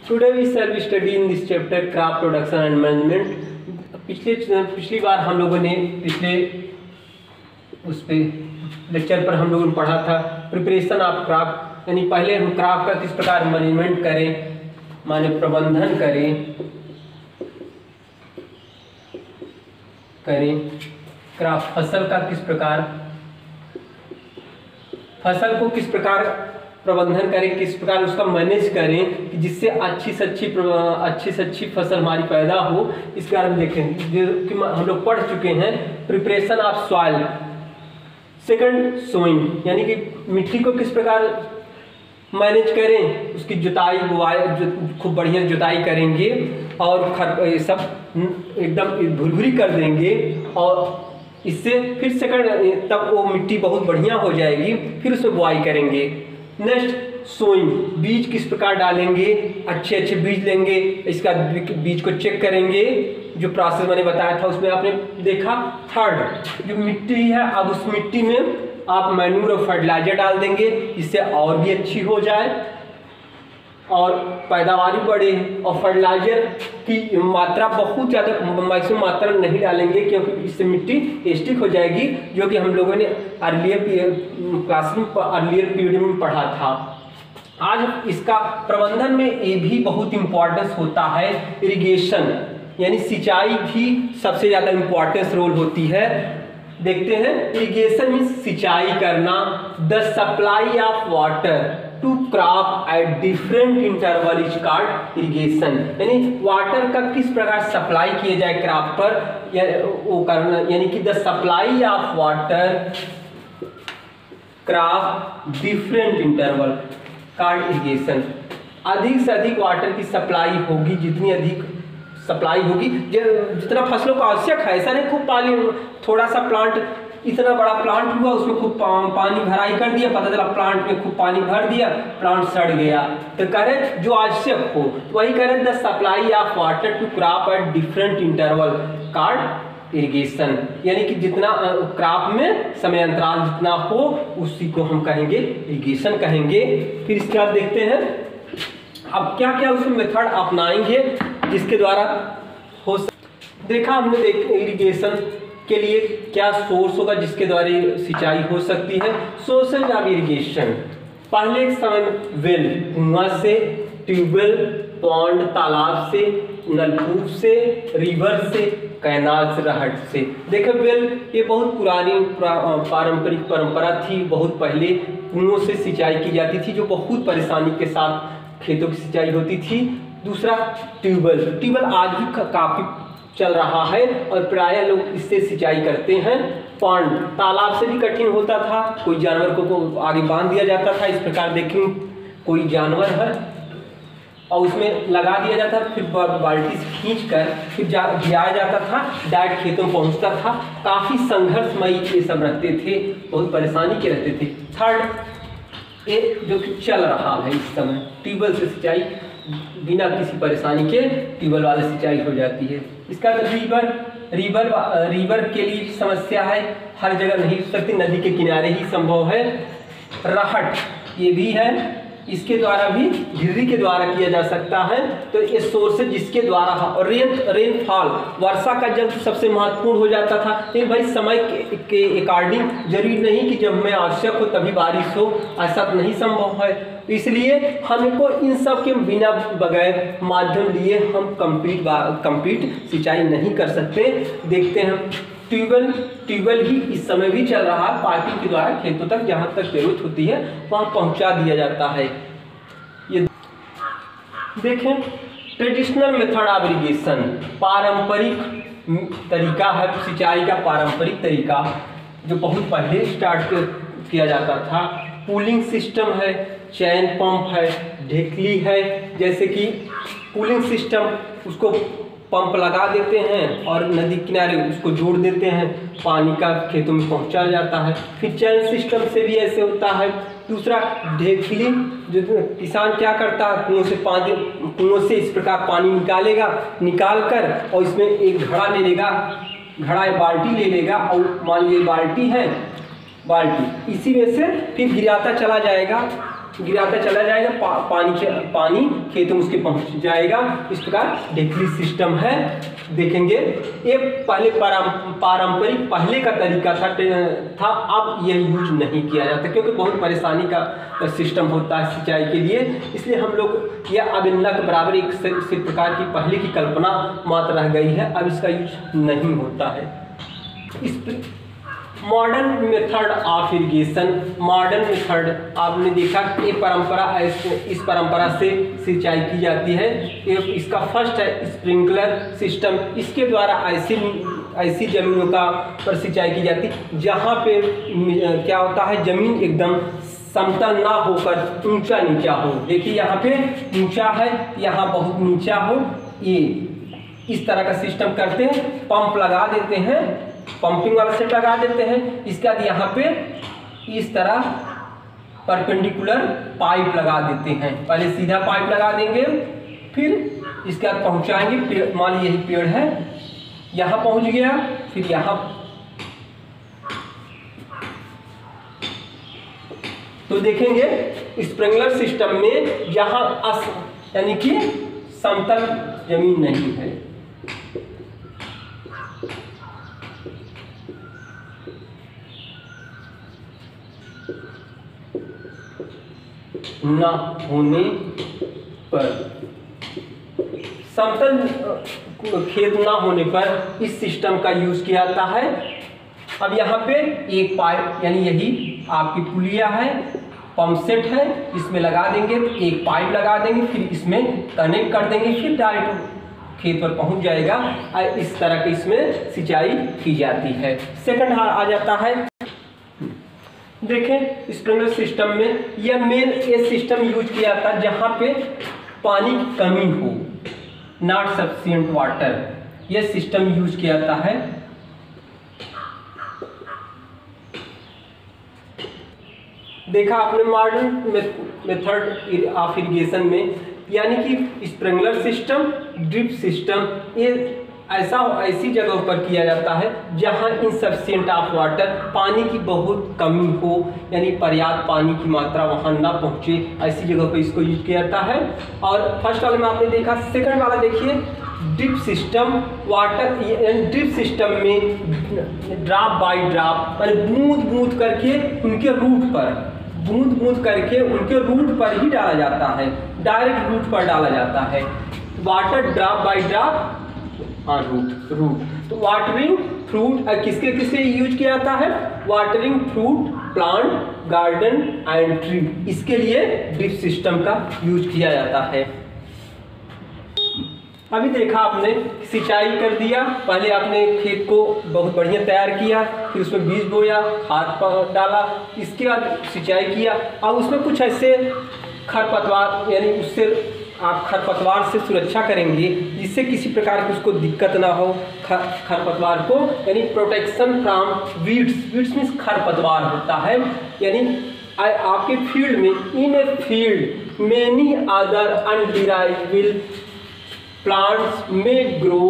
Today we shall be study in this chapter crop production and management। पिछली बार हम लोगों ने पिछले उस पे लेक्चर पर हम लोगों ने पढ़ा था प्रिपरेशन ऑफ क्रॉप, यानी पहले हम क्रॉप का किस प्रकार मैनेजमेंट करें, माने प्रबंधन करें क्रॉप फसल का किस प्रकार, फसल को किस प्रकार प्रबंधन करें, किस प्रकार उसका मैनेज करें कि जिससे अच्छी से अच्छी फसल हमारी पैदा हो। इसके बारे में देखेंगे जो कि हम लोग पढ़ चुके हैं। Preparation of soil, second sowing, यानी कि मिट्टी को किस प्रकार मैनेज करें, उसकी जुताई बुआई खूब बढ़िया जुताई करेंगे और ये सब एकदम भुरभुरी कर देंगे और इससे फिर सेकंड तब वो मिट्टी बहुत बढ़िया हो जाएगी, फिर उसमें बुआई करेंगे। नेक्स्ट सोइंग, बीज किस प्रकार डालेंगे, अच्छे बीज लेंगे, इसका बीज को चेक करेंगे, जो प्रोसेस मैंने बताया था उसमें आपने देखा। थर्ड जो मिट्टी है, अब उस मिट्टी में आप मैन्यूर और फर्टिलाइजर डाल देंगे जिससे और भी अच्छी हो जाए और पैदावार बढ़े। और फर्टिलाइजर की मात्रा बहुत ज़्यादा मैक्सिमम मात्रा नहीं डालेंगे क्योंकि इससे मिट्टी एस्टिक हो जाएगी, जो कि हम लोगों ने अर्लियर पीरियड में पढ़ा था। आज इसका प्रबंधन में ये भी बहुत इम्पोर्टेंस होता है, इरिगेशन यानी सिंचाई भी सबसे ज़्यादा इम्पोर्टेंस रोल होती है। देखते हैं, इरिगेशन मीन्स सिंचाई करना, the supply of water to crop at different interval is called irrigation, यानी वाटर का किस प्रकार सप्लाई किया जाए क्रॉप पर वो करना, यानी कि the supply of water crop different interval called irrigation. अधिक से अधिक वाटर की सप्लाई होगी, जितनी अधिक सप्लाई होगी जितना फसलों को आवश्यक है। ऐसा नहीं खूब पानी, थोड़ा सा प्लांट, इतना बड़ा प्लांट हुआ उसमें खूब पानी भराई कर दिया, पता चला प्लांट में खूब पानी भर दिया, प्लांट सड़ गया। तो करें जो आवश्यक हो, तो वही करें the supply of water to crop at different interval called irrigation, यानी कि जितना क्रॉप में समय अंतराल जितना हो उसी को हम कहेंगे इरिगेशन कहेंगे। फिर इसके बाद देखते हैं अब क्या क्या उसमें मेथड अपनाएंगे जिसके द्वारा हो देखा हमने इरिगेशन के लिए क्या सोर्स होगा जिसके द्वारा सिंचाई हो सकती है। सोर्सेज ऑफ इरिगेशन, पहले के समय में वेल, कुआं से, ट्यूबवेल, पॉन्ड तालाब से, नलकूप से, रिवर से, कैनाल से, रहट से। देखो वेल ये बहुत पुरानी पारंपरिक परंपरा थी, बहुत पहले कुओं से सिंचाई की जाती थी जो बहुत परेशानी के साथ खेतों की सिंचाई होती थी। दूसरा ट्यूबवेल आज भी काफ़ी चल रहा है और प्रायः लोग इससे सिंचाई करते हैं। पॉन्ड, तालाब से भी कठिन होता था, कोई जानवर को आगे बांध दिया जाता था, इस प्रकार देखें कोई जानवर है और उसमें लगा दिया जाता, फिर बाल्टी से खींच कर फिर जाया जाता था, डायरेक्ट खेतों में पहुँचता था। काफ़ी संघर्षमयी ये सब रहते थे, बहुत परेशानी के रहते थे। थर्ड एक जो कि चल रहा है इस समय, ट्यूबवेल से सिंचाई बिना किसी परेशानी के ट्यूबवेल वाले सिंचाई हो जाती है। इसका रिवर के लिए समस्या है, हर जगह नहीं हो सकती, नदी के किनारे ही संभव है। रहट ये भी है, इसके द्वारा भी झिर्री के द्वारा किया जा सकता है। तो ये सोर्स जिसके द्वारा, और रेनफॉल, वर्षा का जल सबसे महत्वपूर्ण हो जाता था। लेकिन भाई समय के अकॉर्डिंग जरूरी नहीं कि जब हमें आवश्यक हो तभी बारिश हो, ऐसा तो नहीं संभव है। इसलिए हमको इन सब के बिना बगैर माध्यम लिए हम कंप्लीट सिंचाई नहीं कर सकते। देखते हैं ट्यूबवेल ही इस समय भी चल रहा है, पाइपिंग के द्वारा खेतों तक जहाँ तक जरूरत होती है वहाँ पहुँचा दिया जाता है। ये देखें ट्रेडिशनल मेथड ऑफ इरिगेशन, पारंपरिक तरीका है सिंचाई का, पारंपरिक तरीका जो बहुत पहले स्टार्ट किया जाता था। पूलिंग सिस्टम है, चैन पंप है, ढेकली है। जैसे कि पूलिंग सिस्टम, उसको पंप लगा देते हैं और नदी किनारे उसको जोड़ देते हैं, पानी का खेतों में पहुंचा जाता है। फिर चैन सिस्टम से भी ऐसे होता है। दूसरा ढेकली, जो किसान क्या करता है, कुओं से इस प्रकार पानी निकालेगा, निकाल कर और इसमें एक घड़ा ले लेगा, घड़ा या बाल्टी ले लेगा और मान लीजिए बाल्टी है, बाल्टी इसी में से फिर गिराता चला जाएगा गिराता चला जाएगा, पानी खेतों में उसके पहुंच जाएगा। इस प्रकार ढेकली सिस्टम है। देखेंगे ये पहले पारंपरिक पहले का तरीका था, अब यह यूज नहीं किया जाता क्योंकि बहुत परेशानी का सिस्टम होता है सिंचाई के लिए, इसलिए हम लोग यह अब इनला के बराबर एक प्रकार की पहले की कल्पना मात्र रह गई है, अब इसका यूज नहीं होता है। इस modern method of irrigation, modern method आपने देखा ये परंपरा, इस परंपरा से सिंचाई की जाती है। इसका फर्स्ट है स्प्रिंकलर सिस्टम, इसके द्वारा ऐसी जमीनों का पर सिंचाई की जाती है जहाँ पे क्या होता है, जमीन एकदम समतल ना होकर ऊंचा नीचा हो। देखिए यहाँ पे ऊंचा है, यहाँ बहुत नीचा हो, ये इस तरह का सिस्टम करते हैं। पंप लगा देते हैं, पंपिंग वाला सेट लगा देते हैं। इसके बाद यहाँ पे इस तरह परपेंडिकुलर पाइप लगा देते हैं। पहले सीधा पाइप लगा देंगे, फिर इसके बाद पहुँचाएंगे। मान लीजिए यही पेड़ है, यहाँ पहुँच गया, फिर यहाँ तो देखेंगे स्प्रिंकलर सिस्टम में जहाँ यानी कि समतल जमीन नहीं है, ना होने पर, समतल खेत ना होने पर इस सिस्टम का यूज किया जाता है। अब यहाँ पे एक पाइप यानी यही आपकी पुलिया है, पंप सेट है, इसमें लगा देंगे, एक पाइप लगा देंगे, फिर इसमें कनेक्ट कर देंगे, फिर डायरेक्ट खेत पर पहुंच जाएगा। इस तरह की इसमें सिंचाई की जाती है। सेकंड आ जाता है, देखें स्प्रिंकलर सिस्टम में यह मेन ये सिस्टम यूज किया जाता है जहाँ पे पानी की कमी हो, नॉट सफिशिएंट वाटर, यह सिस्टम यूज किया जाता है। देखा आपने मॉडर्न मेथड ऑफ इरिगेशन में, यानी कि स्प्रिंकलर सिस्टम, ड्रिप सिस्टम, ये ऐसी जगहों पर किया जाता है जहां इनसफिशिएंट ऑफ वाटर, पानी की बहुत कमी हो, यानी पर्याप्त पानी की मात्रा वहां ना पहुंचे, ऐसी जगह पर इसको यूज किया जाता है। और फर्स्ट वाले में आपने देखा, सेकंड वाला देखिए drip system, water drip system में ड्रॉप बाय ड्रॉप, यानी बूंद बूंद करके उनके रूट पर, बूंद बूंद करके उनके रूट पर ही डाला जाता है, डायरेक्ट रूट पर डाला जाता है। Water drop by drop root. तो वाटरिंग फ्रूट किसके किसके यूज किया जाता है, watering fruit, plant, garden and tree, इसके लिए ड्रिप सिस्टम का यूज किया जाता है। अभी देखा आपने सिंचाई कर दिया, पहले आपने खेत को बहुत बढ़िया तैयार किया, फिर उसमें बीज बोया, खाद डाला, इसके बाद सिंचाई किया। अब उसमें कुछ ऐसे खरपतवार, यानी उससे आप खरपतवार से सुरक्षा करेंगे जिससे किसी प्रकार की उसको दिक्कत ना हो। खरपतवार को यानी protection from weeds, weeds means खरपतवार होता है, यानी आपके फील्ड में, in a field many other undesirable plants may grow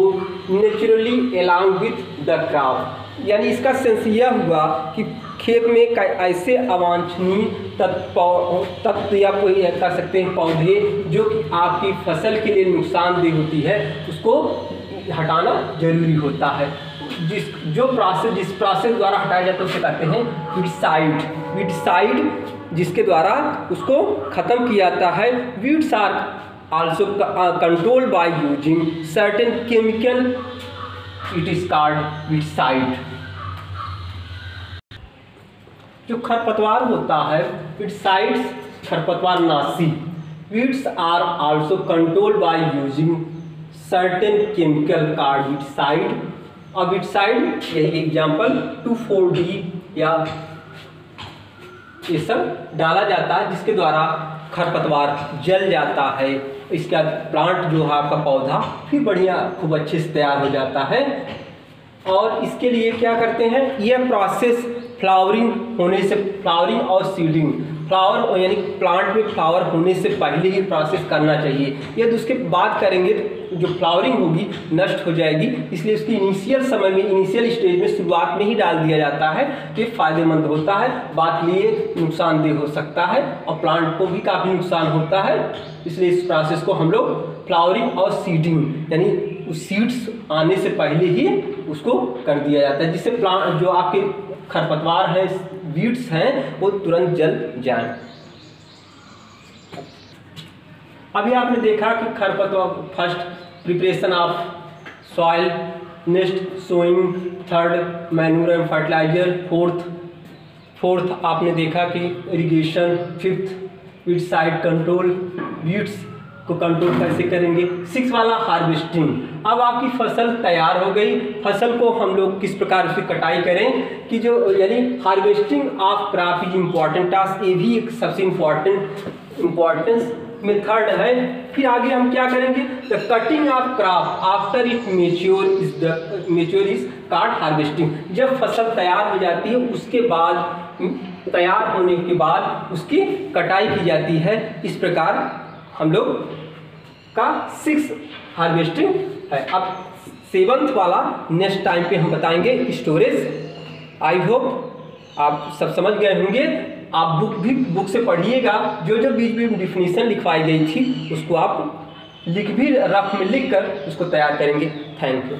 naturally along with the crop, यानी इसका सेंस यह हुआ कि खेत में ऐसे अवांछनीय तत्व या कोई कह सकते हैं पौधे जो कि आपकी फसल के लिए नुकसानदेह होती है, उसको हटाना जरूरी होता है। जिस प्रोसेस द्वारा हटाया जाता है उसे कहते हैं वीडसाइड। वीडसाइड जिसके द्वारा उसको खत्म किया जाता है। Weeds are also controlled by using certain chemical, it is called weedicide। जो खरपतवार होता है weedicides, खरपतवार नाशी। Weeds are also controlled by using certain chemical called weedicide। और weedicide यही एग्जाम्पल 2,4-D या ये सब डाला जाता है जिसके द्वारा खरपतवार जल जाता है। इसका प्लांट जो है आपका पौधा फिर बढ़िया खूब अच्छे से तैयार हो जाता है। और इसके लिए क्या करते हैं, यह प्रोसेस फ्लावरिंग होने से, फ्लावरिंग और सीडिंग, फ्लावर यानी प्लांट में फ्लावर होने से पहले ही प्रोसेस करना चाहिए। यदि उसके बाद करेंगे तो जो फ्लावरिंग होगी नष्ट हो जाएगी, इसलिए उसकी इनिशियल समय में, इनिशियल स्टेज में, शुरुआत में ही डाल दिया जाता है तो ये फायदेमंद होता है। बात लिए नुकसानदेह हो सकता है और प्लांट को भी काफ़ी नुकसान होता है, इसलिए इस प्रोसेस को हम लोग फ्लावरिंग और सीडिंग यानी उस सीड्स आने से पहले ही उसको कर दिया जाता है, जिससे प्लांट जो आपके खरपतवार हैं, वीड्स हैं, वो तुरंत जल जाएं। अभी आपने देखा कि खरपतवार first preparation of soil, next sowing, third manure and fertiliser, fourth आपने देखा कि irrigation, fifth weedicide control, weeds को कंट्रोल कैसे करेंगे, सिक्स वाला हार्वेस्टिंग। अब आपकी फसल तैयार हो गई, फसल को हम लोग किस प्रकार उसकी कटाई करें कि जो यानी harvesting of crop is important task, ये भी एक सबसे इम्पॉर्टेंस मेथड है। फिर आगे हम क्या करेंगे, the cutting of crop after it mature is called harvesting. जब फसल तैयार हो जाती है उसके बाद, तैयार होने के बाद उसकी कटाई की जाती है। इस प्रकार हम लोग का 6 हार्वेस्टिंग है। अब 7th वाला नेक्स्ट टाइम पे हम बताएंगे, स्टोरेज। आई होप आप सब समझ गए होंगे। आप बुक से पढ़िएगा, जो बीच में डिफिनीशन लिखवाई गई थी उसको आप रफ में लिख कर उसको तैयार करेंगे। Thank you.